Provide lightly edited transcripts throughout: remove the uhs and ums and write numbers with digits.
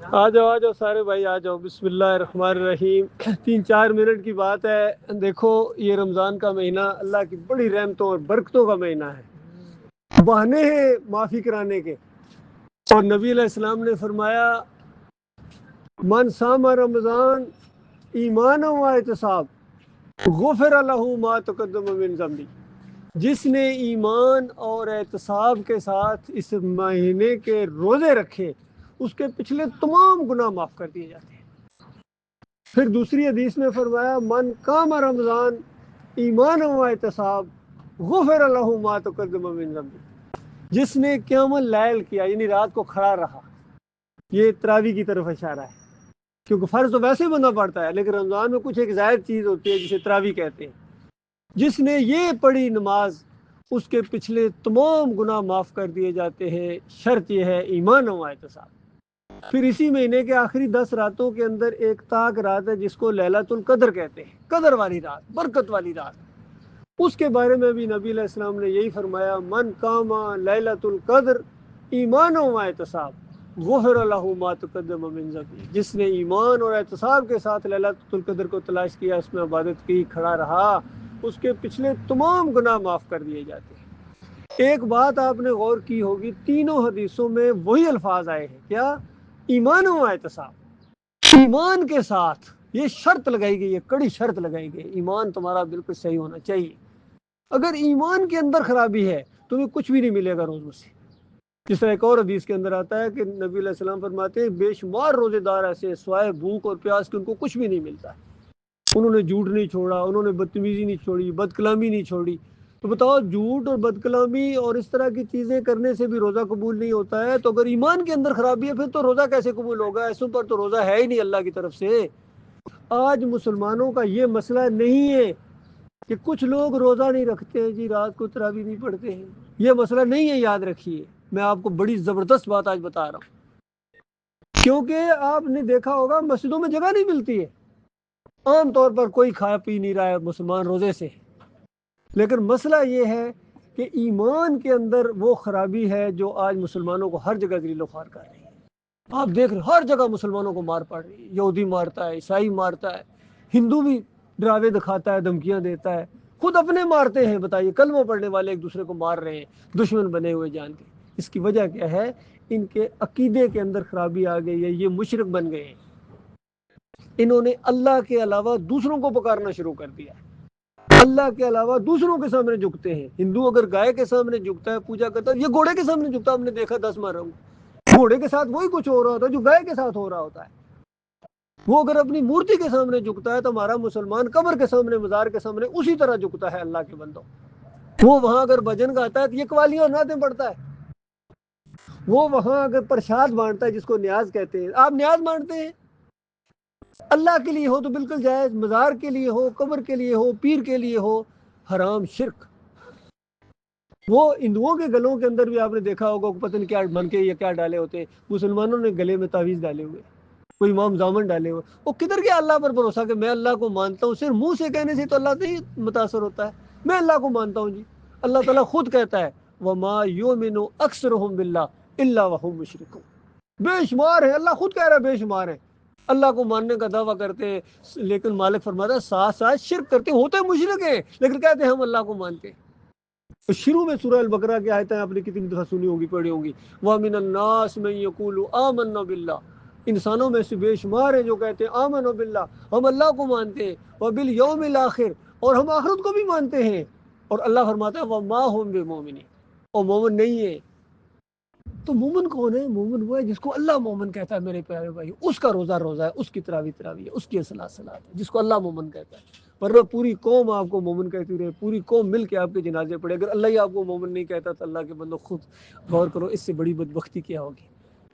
آ جاؤ سارے بھائی آ جاؤ، بسم اللہ الرحمن الرحیم۔ 3-4 منٹ کی بات ہے، دیکھو یہ رمضان کا مہینہ اللہ کی بڑی رحمتوں اور برکتوں کا مہینہ ہے، بہانے ہیں معافی کرانے کے۔ اور نبی علیہ السلام نے فرمایا من صام رمضان ایمان و احتساب غفر لہ ما تقدم من ذنبی، جس نے ایمان اور احتساب کے ساتھ اس مہینے کے روزے رکھے اس کے پچھلے تمام گناہ معاف کر دیے جاتے ہیں۔ پھر دوسری حدیث میں فرمایا من قام رمضان ایمان و احتساب غفر لہ ما تقدم من ذنبی، جس نے قیام اللیل کیا یعنی رات کو کھڑا رہا، یہ تراویح کی طرف اشارہ ہے، کیونکہ فرض تو ویسے ہی بندہ پڑتا ہے لیکن رمضان میں کچھ ایک زائد چیز ہوتی ہے جسے تراویح کہتے ہیں۔ جس نے یہ پڑھی نماز اس کے پچھلے تمام گناہ معاف کر دیے جاتے ہیں، شرط یہ ہے ایمان و احتساب۔ پھر اسی مہینے کے آخری 10 راتوں کے اندر ایک طاق رات ہے جس کو لیلۃ القدر کہتے ہیں، قدر والی رات، برکت والی رات۔ اس کے بارے میں بھی نبی علیہ السلام نے یہی فرمایا من قام لیلۃ القدر ایمان و احتساب غفر لہ ما تقدم من ذنبہ، جس نے ایمان اور احتساب کے ساتھ لیلۃ القدر کو تلاش کیا، اس میں عبادت کی، کھڑا رہا، اس کے پچھلے تمام گناہ معاف کر دیے جاتے ہیں۔ ایک بات آپ نے غور کی ہوگی، تینوں حدیثوں میں وہی الفاظ آئے ہیں، کیا؟ ایمان و احتساب، ایمان کے ساتھ۔ یہ شرط لگائی گئی ہے، کڑی شرط لگائی گئی، ایمان تمہارا بالکل صحیح ہونا چاہیے۔ اگر ایمان کے اندر خرابی ہے تمہیں کچھ بھی نہیں ملے گا روزوں سے۔ جس طرح ایک اور حدیث کے اندر آتا ہے کہ نبی علیہ السلام فرماتے ہیں بے شمار روزے دار ایسے سوائے بھوک اور پیاس کے ان کو کچھ بھی نہیں ملتا، انہوں نے جھوٹ نہیں چھوڑا، انہوں نے بدتمیزی نہیں چھوڑی، بد کلامی نہیں چھوڑی۔ تو بتاؤ جھوٹ اور بد کلامی اور اس طرح کی چیزیں کرنے سے بھی روزہ قبول نہیں ہوتا ہے، تو اگر ایمان کے اندر خرابی ہے پھر تو روزہ کیسے قبول ہوگا؟ ایسوں پر تو روزہ ہے ہی نہیں اللہ کی طرف سے۔ آج مسلمانوں کا یہ مسئلہ نہیں ہے کہ کچھ لوگ روزہ نہیں رکھتے ہیں جی، رات کو تراویح نہیں پڑھتے ہیں، یہ مسئلہ نہیں ہے، یاد رکھیے۔ میں آپ کو بڑی زبردست بات آج بتا رہا ہوں، کیونکہ آپ نے دیکھا ہوگا مسجدوں میں جگہ نہیں ملتی ہے، عام طور پر کوئی کھا پی نہیں رہا ہے مسلمان روزے سے، لیکن مسئلہ یہ ہے کہ ایمان کے اندر وہ خرابی ہے جو آج مسلمانوں کو ہر جگہ ذلیل و خوار کر رہی ہے۔ آپ دیکھ رہے ہر جگہ مسلمانوں کو مار پڑ رہی ہے، یہودی مارتا ہے، عیسائی مارتا ہے، ہندو بھی ڈراوے دکھاتا ہے، دھمکیاں دیتا ہے، خود اپنے مارتے ہیں۔ بتائیے کلمہ پڑھنے والے ایک دوسرے کو مار رہے ہیں دشمن بنے ہوئے جان کے۔ اس کی وجہ کیا ہے؟ ان کے عقیدے کے اندر خرابی آ گئی ہے، یہ مشرک بن گئے ہیں، انہوں نے اللہ کے علاوہ دوسروں کو پکارنا شروع کر دیا، اللہ کے علاوہ دوسروں کے سامنے جھکتے ہیں۔ ہندو اگر گائے کے سامنے جھکتا ہے، پوجا کرتا ہے، یہ گھوڑے کے سامنے جھکتا ہے۔ ہم نے دیکھا 10 محرم گھوڑے کے ساتھ وہی کچھ ہو رہا ہوتا ہے جو گائے کے ساتھ ہو رہا ہوتا ہے۔ وہ اگر اپنی مورتی کے سامنے جھکتا ہے تو ہمارا مسلمان قبر کے سامنے، مزار کے سامنے اسی طرح جھکتا ہے اللہ کے بندوں۔ وہ وہاں اگر بھجن گاتا ہے تو یہ قوالیاں اور نعتیں پڑھتا ہے، وہ وہاں اگر پرشاد بانٹتا ہے جس کو نیاز کہتے ہیں۔ آپ نیاز مانتے ہیں اللہ کے لیے ہو تو بالکل جائز، مزار کے لیے ہو، قبر کے لیے ہو، پیر کے لیے ہو، حرام، شرک۔ وہ ہندوؤں کے گلوں کے اندر بھی آپ نے دیکھا ہوگا پتہ نہیں کیا بن کے یا کیا ڈالے ہوتے ہیں، مسلمانوں نے گلے میں تعویذ ڈالے ہوئے، کوئی امام زامن ڈالے ہوئے۔ وہ کدھر گیا اللہ پر بھروسہ کہ میں اللہ کو مانتا ہوں؟ صرف منہ سے کہنے سے تو اللہ نہیں متاثر ہوتا ہے، میں اللہ کو مانتا ہوں جی۔ اللہ تعالیٰ خود کہتا ہے وَمَا يُؤْمِنُ أَكْثَرُهُم بِاللَّهِ إِلَّا وَهُمْ مُشْرِكُونَ، بے شمار ہے، اللہ خود کہہ رہا ہے بے شمار ہے، اللہ کو ماننے کا دعویٰ کرتے ہیں لیکن مالک فرماتا ہے ساتھ ساتھ شرک کرتے ہوتے مشرک ہیں، لیکن کہتے ہیں ہم اللہ کو مانتے ہیں۔ تو شروع میں سورہ البقرہ کی آیتیں آپ نے کتنی دفعہ سنی ہوگی، پڑھی ہوں گی، وَمِنَ النَّاسِ مَن يَقُولُ آمَنَّا بِاللَّهِ، انسانوں میں سے بے شمار ہیں جو کہتے ہیں آمنوا باللہ، ہم اللہ کو مانتے ہیں، وبالیوم الاخر، اور ہم آخرت کو بھی مانتے ہیں، اور اللہ فرماتا ہے وما هم بمؤمنین، اور مومن نہیں ہے۔ تو مومن کون ہے؟ مومن وہ ہے جس کو اللہ مومن کہتا ہے میرے پیارے بھائی، اس کا روزہ روزہ ہے، اس کی تراویح تراویح ہے، اس کی صلاۃ صلاۃ ہے، جس کو اللہ مومن کہتا ہے۔ ورنہ پوری قوم آپ کو مومن کہتی رہے، پوری قوم مل کے آپ کے جنازے پڑے، اگر اللہ ہی آپ کو مومن نہیں کہتا تو اللہ کے بندو خود غور کرو، اس سے بڑی بدبختی کیا ہوگی۔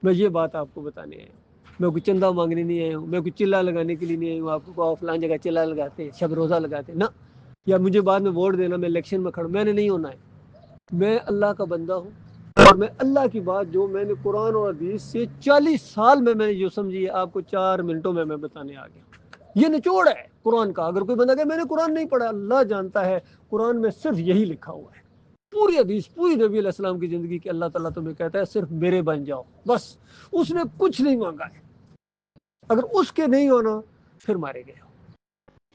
میں یہ بات آپ کو بتانے آیا ہوں، میں کوئی چندہ مانگنے نہیں آیا ہوں، میں کوئی چلا لگانے کے لیے نہیں آیا ہوں آپ کو فلان جگہ چلا لگاتے ہیں، شب روزہ لگاتے ہیں، نہ، یا مجھے بعد میں ووٹ دینا، میں الیکشن میں کھڑا، میں نے نہیں ہونا ہے۔ میں اللہ کا بندہ ہوں، اور میں اللہ کی بات جو میں نے قرآن اور حدیث سے 40 سال میں نے جو سمجھی ہے آپ کو 4 منٹوں میں بتانے آ گیا۔ یہ نچوڑ ہے قرآن کا۔ اگر کوئی بندہ کہ میں نے قرآن نہیں پڑھا، اللہ جانتا ہے قرآن میں صرف یہی لکھا ہوا ہے، پوری حدیث، پوری نبی علیہ السلام کی زندگی کہ اللہ تعالیٰ تمہیں کہتا ہے صرف میرے بن جاؤ، بس۔ اس نے کچھ نہیں مانگا ہے، اگر اس کے نہیں ہونا پھر مارے گئے ہو،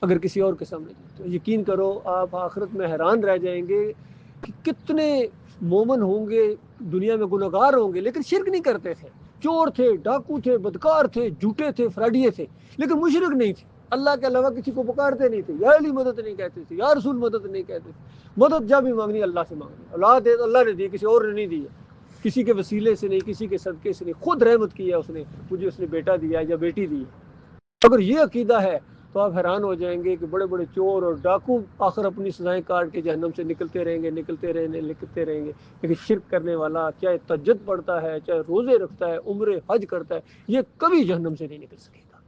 اگر کسی اور کے سامنے تو یقین کرو آپ آخرت میں حیران رہ جائیں گے کہ کتنے مومن ہوں گے دنیا میں گنہگار ہوں گے لیکن شرک نہیں کرتے تھے، چور تھے، ڈاکو تھے، بدکار تھے، جھوٹے تھے، فراڈیے تھے، لیکن مشرک نہیں تھے، اللہ کے علاوہ کسی کو پکارتے نہیں تھے، یا علی مدد نہیں کہتے تھے، یا رسول مدد نہیں کہتے تھے، مدد جب بھی مانگنی اللہ سے مانگنی، اولاد ہے تو اللہ نے دی، کسی اور نے نہیں دی ہے، کسی کے وسیلے سے نہیں، کسی کے صدقے سے نہیں، خود رحمت کی ہے اس نے، مجھے اس نے بیٹا دیا یا بیٹی دی ہے۔ اگر یہ عقیدہ ہے تو آپ حیران ہو جائیں گے کہ بڑے بڑے چور اور ڈاکو آخر اپنی سزائیں کاٹ کے جہنم سے نکلتے رہیں گے، نکلتے رہیں گے، لیکن شرک کرنے والا چاہے تہجد پڑھتا ہے، چاہے روزے رکھتا ہے، عمرے حج کرتا ہے، یہ کبھی جہنم سے نہیں نکل سکے گا۔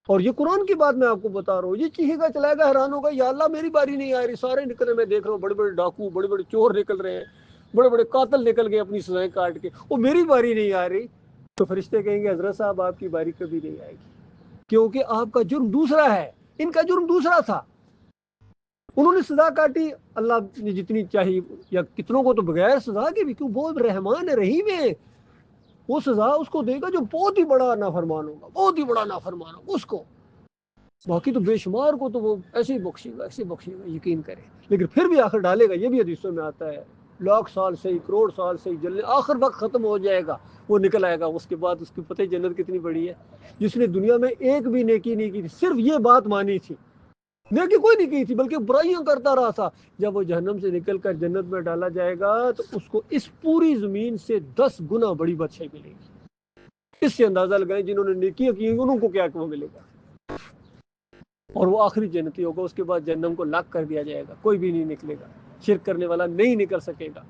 اور یہ قرآن کی بات میں آپ کو بتا رہا ہوں، یہ چیخے گا چلائے گا، حیران ہوگا یا اللہ میری باری نہیں آ رہی، سارے نکل رہے، میں دیکھ رہا ہوں بڑے بڑے ڈاکو، بڑے بڑے چور نکل رہے ہیں، بڑے بڑے قاتل نکل گئے اپنی سزائیں کاٹ کے، وہ میری باری نہیں آ رہی۔ تو فرشتے کہیں گے حضرت صاحب آپ کی باری کبھی نہیں آئے گی، کیونکہ آپ کا جرم دوسرا ہے، ان کا جرم دوسرا تھا، انہوں نے سزا کاٹی، اللہ نے جتنی چاہی، یا کتنوں کو تو بغیر سزا کے بھی، کیوں بہت رحمان ہے، رحیم ہے، وہ سزا اس کو دے گا جو بہت ہی بڑا نافرمان ہوگا، بہت ہی بڑا نافرمان ہوگا اس کو، باقی تو بے شمار کو تو وہ ایسے ہی بخشے گا، ایسے بخشے گا، یقین کرے، لیکن پھر بھی آخر ڈالے گا، یہ بھی حدیثوں میں آتا ہے، لاکھ سال سے ہی، کروڑ سال سے ہی جلنے، آخر وقت ختم ہو جائے گا، وہ نکل آئے گا، اس کے بعد اس کی پتہ جنت کتنی بڑی ہے، جس نے دنیا میں ایک بھی نیکی نہیں کی تھی، صرف یہ بات مانی تھی، نیکی کوئی نہیں کی تھی بلکہ برائیاں کرتا رہا تھا، جب وہ جہنم سے نکل کر جنت میں ڈالا جائے گا تو اس کو اس پوری زمین سے 10 گنا بڑی بادشاہی ملے گی۔ اس سے اندازہ لگائیں جنہوں نے نیکیاں کی انہوں کو کیا وہ ملے گا، اور وہ آخری جنتی ہوگا، اس کے بعد جہنم کو لاک کر دیا جائے گا، کوئی بھی نہیں نکلے گا، شرک کرنے والا نہیں نکل سکے گا۔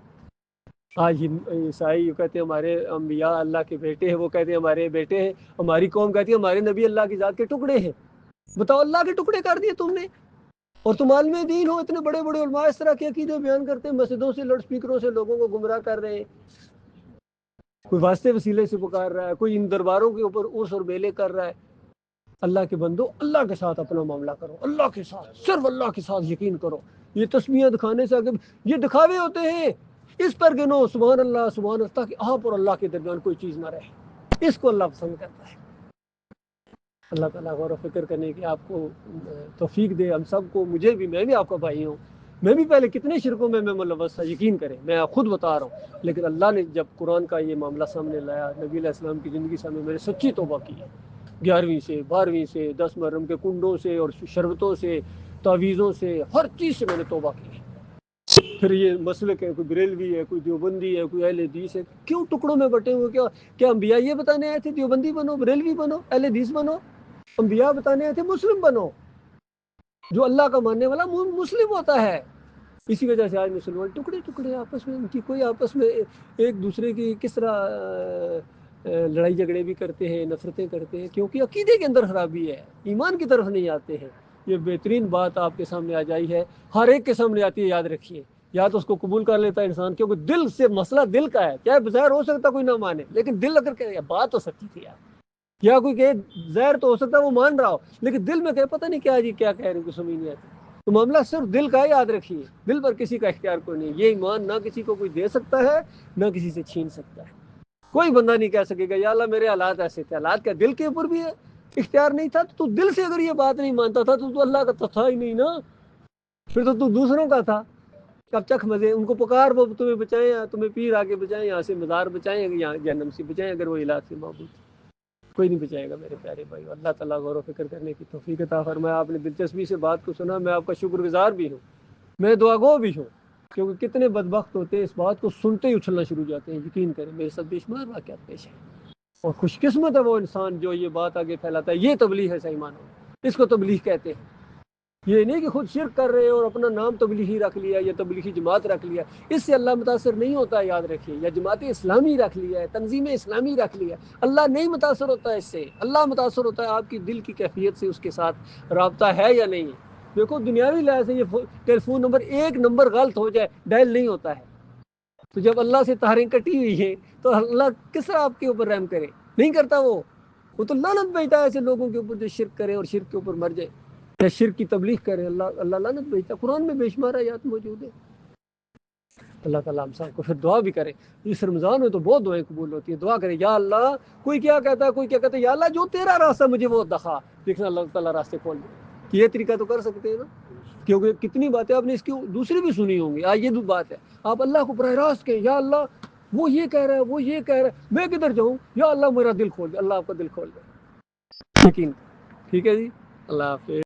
آج عیسائی کہتے ہیں ہمارے انبیاء اللہ کے بیٹے ہیں، وہ کہتے ہیں ہمارے بیٹے ہیں، ہماری قوم کہتی ہے ہمارے نبی اللہ کی ذات کے ٹکڑے ہیں، بتاؤ اللہ کے ٹکڑے کر دیے تم نے، اور تم عالم دین ہو، اتنے بڑے بڑے علماء اس طرح کے عقیدے بیان کرتے ہیں، مسجدوں سے لاؤڈ سپیکروں سے لوگوں کو گمراہ کر رہے ہیں، کوئی واسطے وسیلے سے پکار رہا ہے، کوئی ان درباروں کے اوپر عرس اور میلے کر رہا ہے۔ اللہ کے بندو اللہ کے ساتھ اپنا معاملہ کرو، اللہ کے ساتھ، صرف اللہ کے ساتھ یقین کرو، یہ تسبیحیں دکھانے سے اگر یہ دکھاوے ہوتے ہیں، اس پر گنو سبحان اللہ سبحان اللہ، تاکہ آپ اور اللہ کے درمیان کوئی چیز نہ رہے، اس کو اللہ پسند کرتا ہے۔ اللہ تعالیٰ غور و فکر کرنے کی آپ کو توفیق دے، ہم سب کو، مجھے بھی، میں بھی آپ کا بھائی ہوں، میں بھی پہلے کتنے شرکوں میں ملوث تھا، یقین کریں، میں خود بتا رہا ہوں، لیکن اللہ نے جب قرآن کا یہ معاملہ سامنے لایا، نبی علیہ السلام کی زندگی سامنے، میں نے سچی توبہ کی ہے، 11ویں سے 12ویں سے 10 محرم کے کنڈوں سے اور شربتوں سے تعویذوں سے ہر چیز سے میں نے توبہ کی ہے۔ پھر یہ مسلک ہے، کوئی بریلوی ہے، کوئی دیوبندی ہے، کوئی اہل حدیث ہے، کیوں ٹکڑوں میں بٹے ہوئے، کیا انبیاء یہ بتانے آئے تھے دیوبندی بنو، بریلوی بنو، اہل حدیث بنو؟ انبیاء بتانے آئے تھے مسلم بنو، جو اللہ کا ماننے والا مسلم ہوتا ہے۔ اسی وجہ سے آج مسلمان ٹکڑے ٹکڑے آپس میں، ان کی کوئی آپس میں ایک دوسرے کی کس طرح لڑائی جھگڑے بھی کرتے ہیں، نفرتیں کرتے ہیں، کیونکہ عقیدے کے اندر خرابی ہے، ایمان کی طرف نہیں آتے ہیں۔ یہ بہترین بات آپ کے سامنے آ جائی ہے، ہر ایک کے سامنے آتی ہے، یاد رکھیے، یا تو اس کو قبول کر لیتا ہے انسان، کیونکہ دل سے مسئلہ دل کا ہے، چاہے بظاہر ہو سکتا کوئی نہ مانے، لیکن دل اگر کہ بات تو سچی تھی یار، یا کوئی کہ ظاہر تو ہو سکتا ہے وہ مان رہا ہو، لیکن دل میں کہ پتہ نہیں کیا جی کیا کہہ رہے ہیں، کچھ سمجھ نہیں آتی، تو معاملہ صرف دل کا ہے، یاد رکھیے، دل پر کسی کا اختیار کوئی نہیں، یہ ایمان نہ کسی کو کوئی دے سکتا ہے، نہ کسی سے چھین سکتا ہے، کوئی بندہ نہیں کہہ سکے گا یا اللہ میرے حالات ایسے تھے، حالات کا دل کے اوپر بھی ہے اختیار نہیں تھا، تو دل سے اگر یہ بات نہیں مانتا تھا تو اللہ کا تو تھا ہی نہیں نا، پھر تو دوسروں کا تھا۔ کب چکھ مزے ان کو پکار، وہ تمہیں بچائیں، تمہیں پیر آگے بچائیں، یہاں سے مزار بچائیں، یہاں جہنم سے بچائیں، اگر وہ علاج سے معبود، کوئی نہیں بچائے گا میرے پیارے بھائی۔ اللہ تعالیٰ غور و فکر کرنے کی توفیق عطا فرمائے۔ آپ نے دلچسپی سے بات کو سنا، میں آپ کا شکر گزار بھی ہوں، میں دعا گو بھی ہوں، کیونکہ کتنے بدبخت ہوتے ہیں اس بات کو سنتے ہی اچھلنا شروع ہو جاتے ہیں، یقین کریں میرے ساتھ بے شمار واقعات پیش ہیں، اور خوش قسمت ہے وہ انسان جو یہ بات آگے پھیلاتا ہے، یہ تبلیغ ہے، صحیح مانو اس کو تبلیغ کہتے ہیں۔ یہ نہیں کہ خود شرک کر رہے اور اپنا نام تبلیغی رکھ لیا یا تبلیغی جماعت رکھ لیا، اس سے اللہ متاثر نہیں ہوتا ہے، یاد رکھیے، یا جماعت اسلامی رکھ لیا ہے، تنظیم اسلامی رکھ لیا، اللہ نہیں متاثر ہوتا ہے اس سے، اللہ متاثر ہوتا ہے آپ کی دل کی کیفیت سے، اس کے ساتھ رابطہ ہے یا نہیں ہے۔ دیکھو دنیاوی لحاظ سے یہ ٹیلی فون نمبر ایک نمبر غلط ہو جائے ڈائل نہیں ہوتا ہے، تو جب اللہ سے تاریں کٹی ہوئی ہے تو اللہ کس طرح آپ کے اوپر رحم کرے؟ نہیں کرتا، وہ تو لعنت بھیجتا ہے ایسے لوگوں کے اوپر جو شرک کرے اور شرک کے اوپر مر جائے، یا شرک کی تبلیغ کرے، اللہ لعنت بھیجتا ہے، قرآن میں بے شمار آیات موجود ہے۔ اللہ تعالیٰ ہم سب کو پھر دعا بھی کرے. اس رمضان میں تو بہت دعائیں قبول ہوتی ہیں. دعا کرے یا اللہ, کوئی کیا کہتا ہے, کوئی کیا کہتا ہے, یا اللہ جو تیرا راستہ مجھے وہ دکھا. دیکھنا اللہ تعالیٰ راستے کھول دے. یہ طریقہ تو کر سکتے ہیں نا, کیونکہ کتنی باتیں آپ نے اس کی دوسری بھی سنی ہوں گی. یہ بات ہے, آپ اللہ کو براہ راست کہیں یا اللہ وہ یہ کہہ رہا ہے, وہ یہ کہہ رہا ہے, میں کدھر جاؤں, یا اللہ میرا دل کھول دے. اللہ آپ کا دل کھول دے, یقین. ٹھیک ہے جی, اللہ حافظ.